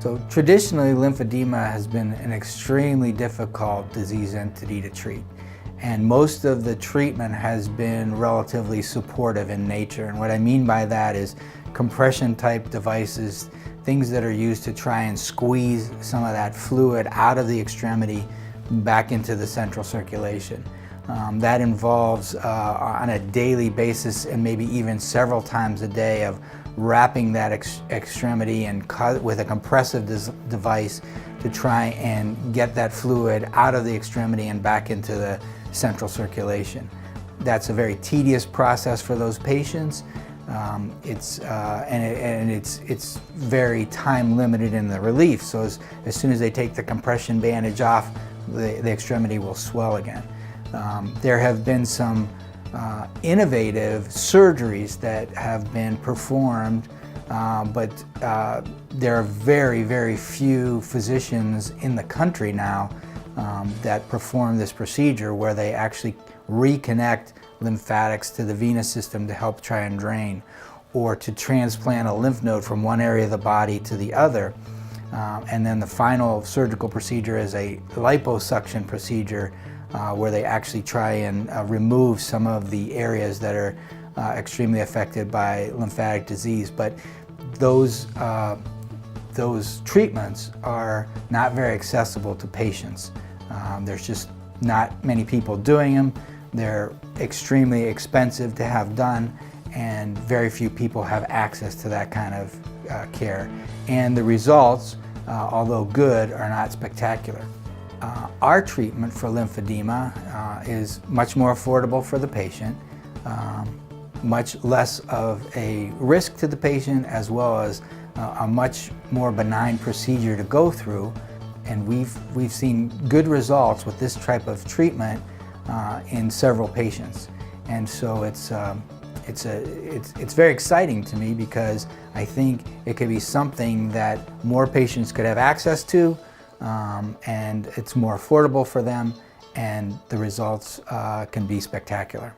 So traditionally, lymphedema has been an extremely difficult disease entity to treat. And most of the treatment has been relatively supportive in nature. And what I mean by that is compression type devices, things that are used to try and squeeze some of that fluid out of the extremity back into the central circulation. That involves on a daily basis and maybe even several times a day of wrapping that extremity and with a compressive device to try and get that fluid out of the extremity and back into the central circulation. That's a very tedious process for those patients. It's very time limited in the relief. So as soon as they take the compression bandage off, the extremity will swell again. There have been some innovative surgeries that have been performed, but there are very, very few physicians in the country now that perform this procedure where they actually reconnect lymphatics to the venous system to help try and drain, or to transplant a lymph node from one area of the body to the other. And then the final surgical procedure is a liposuction procedure where they actually try and remove some of the areas that are extremely affected by lymphatic disease. But those treatments are not very accessible to patients. There's just not many people doing them. They're extremely expensive to have done, and very few people have access to that kind of care. And the results, although good, are not spectacular. Our treatment for lymphedema is much more affordable for the patient, much less of a risk to the patient, as well as a much more benign procedure to go through. And we've seen good results with this type of treatment in several patients. And so it's very exciting to me, because I think it could be something that more patients could have access to, and it's more affordable for them, and the results can be spectacular.